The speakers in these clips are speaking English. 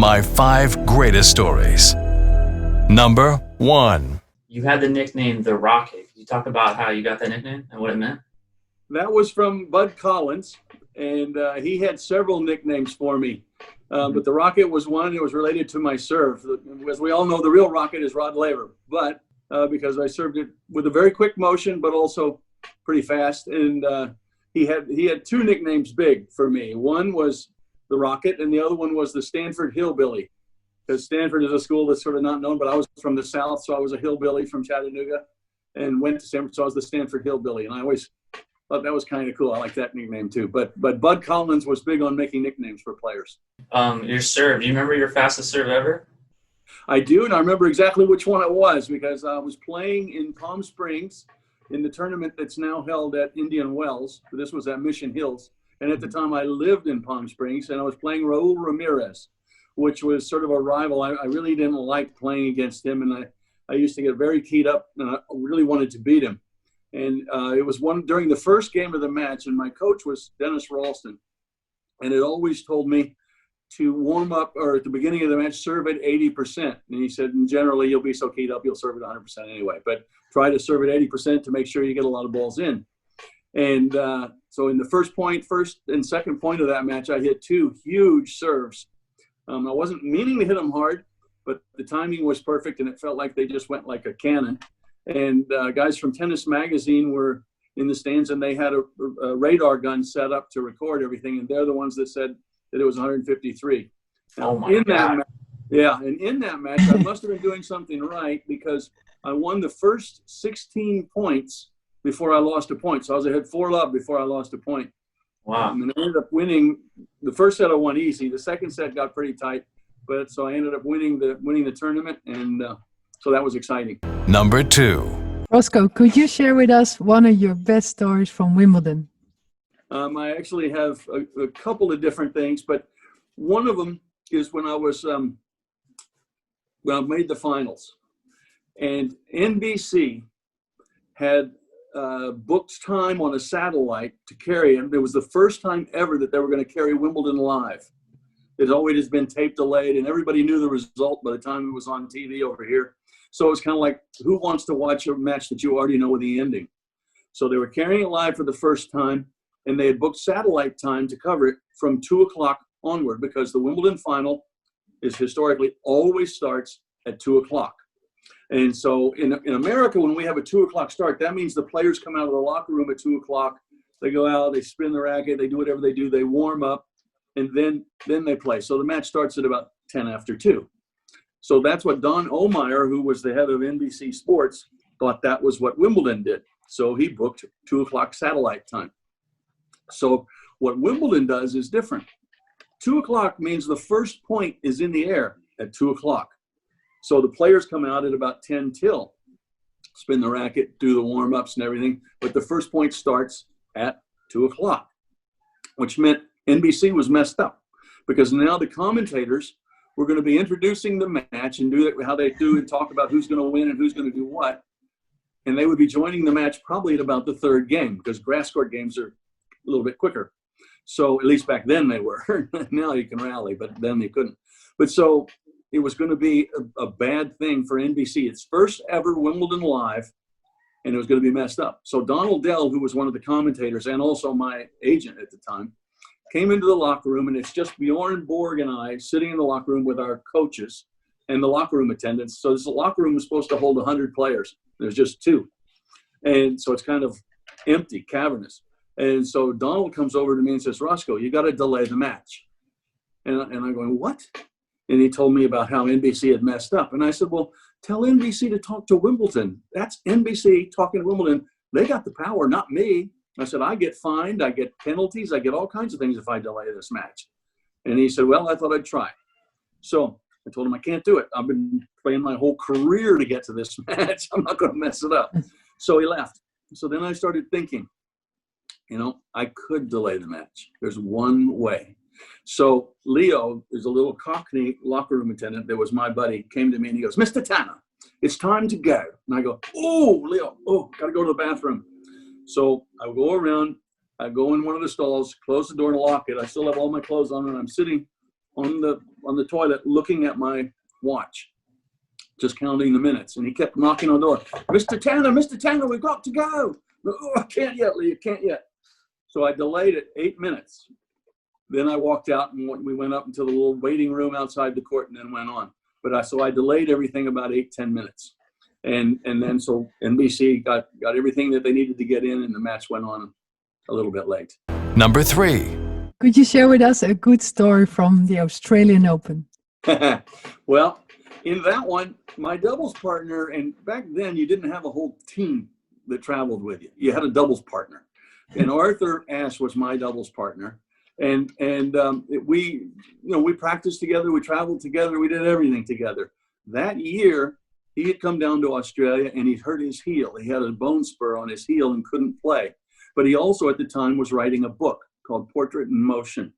My 5 greatest stories. Number 1. You had the nickname The Rocket. Could you talk about how you got that nickname and what it meant? That was from Bud Collins, and he had several nicknames for me. But the Rocket was one. It was related to my serve. As we all know, the real Rocket is Rod Laver, but because I served it with a very quick motion, but also pretty fast. And he had 2 nicknames big for me. One was the Rocket, and the other one was the Stanford Hillbilly. Because Stanford is a school that's sort of not known, but I was from the South, so I was a hillbilly from Chattanooga, and went to Stanford, so I was the Stanford Hillbilly. And I always thought that was kind of cool. I like that nickname too. But Bud Collins was big on making nicknames for players. Your serve. Do you remember your fastest serve ever? I do, and I remember exactly which one it was because I was playing in Palm Springs in the tournament that's now held at Indian Wells. This was at Mission Hills. And at the time, I lived in Palm Springs, and I was playing Raul Ramirez, which was sort of a rival. I really didn't like playing against him, and I used to get very keyed up, and I really wanted to beat him. And it was during the first game of the match, and my coach was Dennis Ralston, and it always told me to warm up, or at the beginning of the match, serve at 80%. And he said, generally, you'll be so keyed up, you'll serve at 100% anyway. But try to serve at 80% to make sure you get a lot of balls in. And so in the first and second point of that match, I hit 2 huge serves. I wasn't meaning to hit them hard, but the timing was perfect, and it felt like they just went like a cannon. And guys from Tennis Magazine were in the stands, and they had a radar gun set up to record everything, and they're the ones that said that it was 153. Oh, my God. And in that match, I must have been doing something right because I won the first 16 points before I lost a point. So I was ahead 4-love before I lost a point. Wow. And I ended up winning. The first set I won easy. The second set got pretty tight, but so I ended up winning the tournament, and so that was exciting. Number 2. Roscoe, could you share with us one of your best stories from Wimbledon? I actually have a couple of different things, but one of them is when I was when I made the finals, and NBC had booked time on a satellite to carry it. It was the first time ever that they were going to carry Wimbledon live. It always been tape delayed, and everybody knew the result by the time it was on TV over here. So it was kind of like, who wants to watch a match that you already know the ending? So they were carrying it live for the first time, and they had booked satellite time to cover it from 2 o'clock onward, because the Wimbledon final is historically always starts at 2 o'clock. And so in America, when we have a 2 o'clock start, that means the players come out of the locker room at 2 o'clock. They go out, they spin the racket, they do whatever they do, they warm up, and then they play. So the match starts at about 10 after 2. So that's what Don Omeyer, who was the head of NBC Sports, thought that was what Wimbledon did. So he booked 2 o'clock satellite time. So what Wimbledon does is different. 2 o'clock means the first point is in the air at 2 o'clock. So the players come out at about 10 till, spin the racket, do the warm-ups and everything, but the first point starts at 2 o'clock, which meant NBC was messed up because now the commentators were going to be introducing the match and do it how they do and talk about who's going to win and who's going to do what. And they would be joining the match probably at about the 3rd game because grass court games are a little bit quicker. So at least back then they were. Now you can rally, but then they couldn't. But so it was going to be a bad thing for NBC. Its first ever Wimbledon live, and it was going to be messed up. So Donald Dell, who was one of the commentators and also my agent at the time, came into the locker room, and it's just Bjorn Borg and I sitting in the locker room with our coaches and the locker room attendants. So this locker room was supposed to hold 100 players. There's just 2. And so it's kind of empty, cavernous. And so Donald comes over to me and says, Roscoe, you got to delay the match. And I'm going, what? And he told me about how NBC had messed up. And I said, well, tell NBC to talk to Wimbledon. That's NBC talking to Wimbledon. They got the power, not me. I said, I get fined, I get penalties, I get all kinds of things if I delay this match. And he said, well, I thought I'd try. So I told him I can't do it. I've been playing my whole career to get to this match. I'm not going to mess it up. So he left. So then I started thinking, I could delay the match. There's one way. So Leo is a little Cockney locker room attendant that was my buddy, came to me and he goes, Mr. Tanner, it's time to go. And I go, oh, Leo, got to go to the bathroom. So I go around, I go in one of the stalls, close the door and lock it. I still have all my clothes on, and I'm sitting on the on the toilet looking at my watch, just counting the minutes. And he kept knocking on the door. Mr. Tanner, we've got to go. Oh, I can't yet, Lee, I can't yet. So I delayed it 8 minutes. Then I walked out and we went up into the little waiting room outside the court and then went on. But so I delayed everything about 8-10 minutes. And then so NBC got everything that they needed to get in, and the match went on a little bit late. Number 3. Could you share with us a good story from the Australian Open? Well, in that one, my doubles partner, and back then you didn't have a whole team that traveled with you. You had a doubles partner. And Arthur Ashe was my doubles partner. And we practiced together, we traveled together, we did everything together. That year, he had come down to Australia and he'd hurt his heel. He had a bone spur on his heel and couldn't play. But he also at the time was writing a book called Portrait in Motion.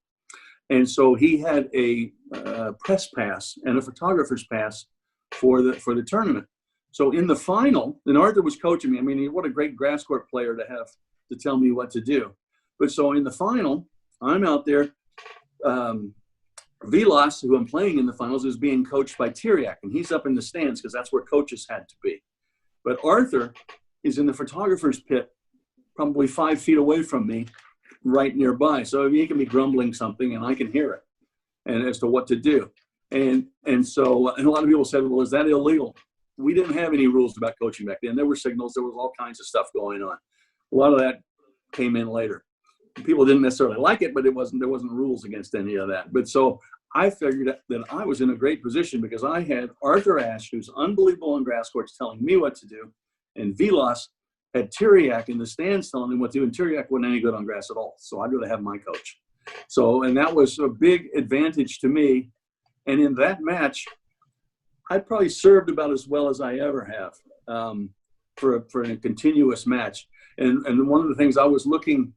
And so he had a press pass and a photographer's pass for the tournament. So in the final, and Arthur was coaching me. I mean, what a great grass court player to have to tell me what to do. But so in the final, I'm out there. Vilas, who I'm playing in the finals, is being coached by Tiriac, and he's up in the stands because that's where coaches had to be. But Arthur is in the photographer's pit, probably 5 feet away from me, right nearby. So he can be grumbling something, and I can hear it, and as to what to do. And so a lot of people said, well, is that illegal? We didn't have any rules about coaching back then. There were signals. There was all kinds of stuff going on. A lot of that came in later. People didn't necessarily like it, but there wasn't rules against any of that. But so I figured that I was in a great position because I had Arthur Ashe, who's unbelievable on grass courts, telling me what to do, and Vilas had Tiriac in the stands telling him what to do, and Tiriac wasn't any good on grass at all. So I'd rather have my coach. So, and that was a big advantage to me. And in that match, I probably served about as well as I ever have for a continuous match. And one of the things I was looking,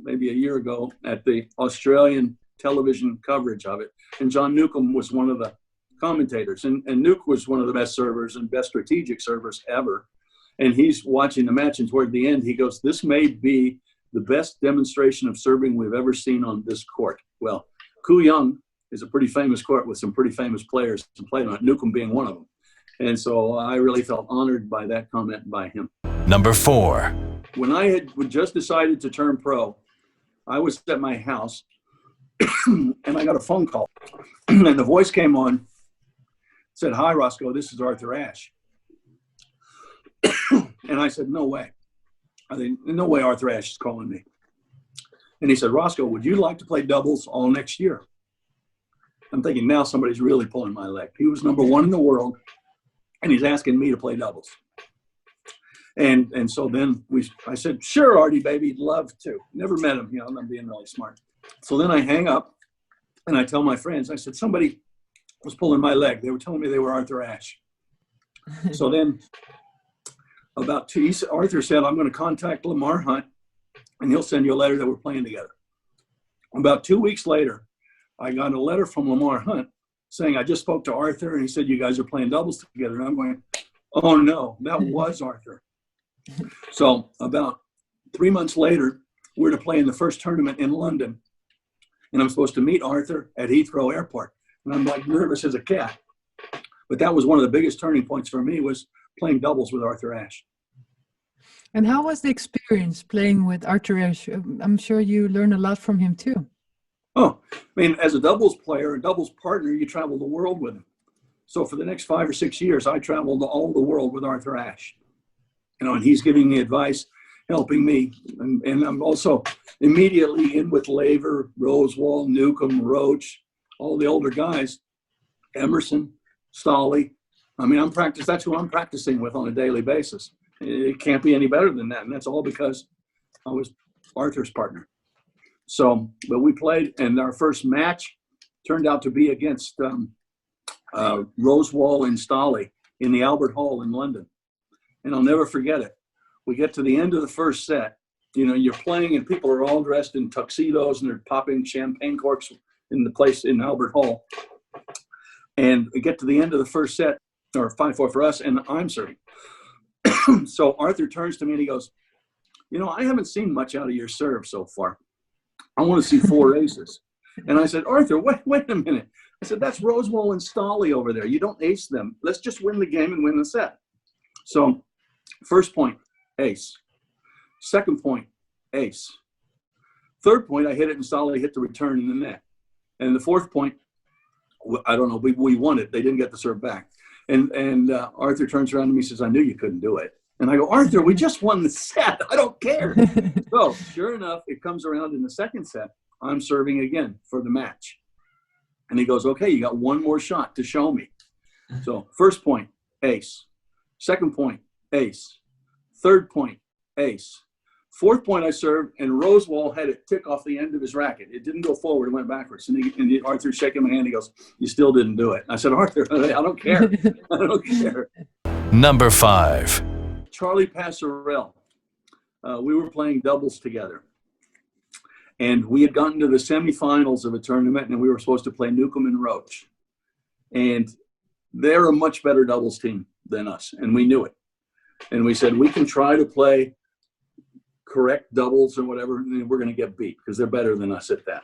maybe a year ago, at the Australian television coverage of it. And John Newcomb was one of the commentators. And Nuke was one of the best servers and best strategic servers ever. And he's watching the match, and toward the end, he goes, this may be the best demonstration of serving we've ever seen on this court. Well, Kooyong is a pretty famous court with some pretty famous players to play on it, Newcomb being one of them. And so I really felt honored by that comment by him. Number 4. When I had just decided to turn pro, I was at my house and I got a phone call. And the voice came on, said, "Hi, Roscoe, this is Arthur Ashe." And I said, "No way. I think, no way Arthur Ashe is calling me." And he said, "Roscoe, would you like to play doubles all next year?" I'm thinking, now somebody's really pulling my leg. He was number 1 in the world, and he's asking me to play doubles. And so then I said, "Sure, Artie, baby, love to." Never met him, I'm being really smart. So then I hang up, and I tell my friends, I said, somebody was pulling my leg. They were telling me they were Arthur Ashe. So then Arthur said, "I'm going to contact Lamar Hunt, and he'll send you a letter that we're playing together." About 2 weeks later, I got a letter from Lamar Hunt saying, "I just spoke to Arthur, and he said you guys are playing doubles together." And I'm going, "Oh no, that was Arthur." So about 3 months later, we're to play in the first tournament in London, and I'm supposed to meet Arthur at Heathrow Airport. And I'm like nervous as a cat. But that was one of the biggest turning points for me, was playing doubles with Arthur Ashe. And how was the experience playing with Arthur Ashe? I'm sure you learned a lot from him too. Oh, I mean, as a doubles player, a doubles partner, you travel the world with him. So for the next 5 or 6 years, I traveled all the world with Arthur Ashe. And he's giving me advice, helping me. And I'm also immediately in with Laver, Rosewall, Newcomb, Roach, all the older guys, Emerson, Stolley. I mean, that's who I'm practicing with on a daily basis. It can't be any better than that. And that's all because I was Arthur's partner. So, but we played, and our first match turned out to be against Rosewall and Stolley in the Albert Hall in London. And I'll never forget it. We get to the end of the first set. You're playing and people are all dressed in tuxedos and they're popping champagne corks in the place in Albert Hall. And we get to the end of the first set, or 5-4 for us, and I'm serving. So Arthur turns to me and he goes, "I haven't seen much out of your serve so far. I want to see 4 aces." And I said, "Arthur, wait a minute. I said, that's Roscoe and Stolly over there. You don't ace them. Let's just win the game and win the set. So first point, ace. Second point, ace. Third point, I hit it and Stolly hit the return in the net. And the fourth point, I don't know, we won it. They didn't get the serve back. And Arthur turns around to me and says, I knew you couldn't do it. And I go, Arthur, we just won the set. I don't care. So sure enough, it comes around in the second set. I'm serving again for the match. And he goes, okay, you got one more shot to show me. So first point, ace. Second point, ace. Third point, ace. Fourth point I served, and Roscoe had it tick off the end of his racket. It didn't go forward, it went backwards. And Arthur's shaking my hand, he goes, you still didn't do it. I said, Arthur, I don't care. I don't care. Number 5. Charlie Passerell. We were playing doubles together. And we had gotten to the semifinals of a tournament, and we were supposed to play Newcomb and Roach. And they're a much better doubles team than us, and we knew it. And we said, we can try to play correct doubles or whatever, and we're going to get beat because they're better than us at that.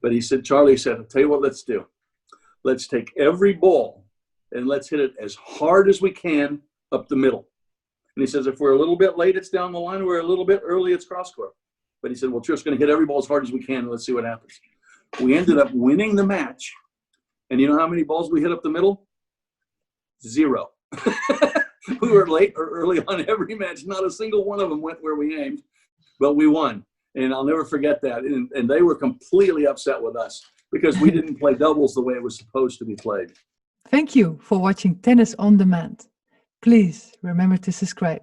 But he said, Charlie said, I'll tell you what let's do. Let's take every ball and let's hit it as hard as we can up the middle. And he says, if we're a little bit late, it's down the line. We're a little bit early, it's cross court. But he said, we're just going to hit every ball as hard as we can, and let's see what happens. We ended up winning the match. And you know how many balls we hit up the middle? 0. We were late or early on every match. Not a single one of them went where we aimed, but we won. And I'll never forget that. And they were completely upset with us because we didn't play doubles the way it was supposed to be played. Thank you for watching Tennis on Demand. Please remember to subscribe.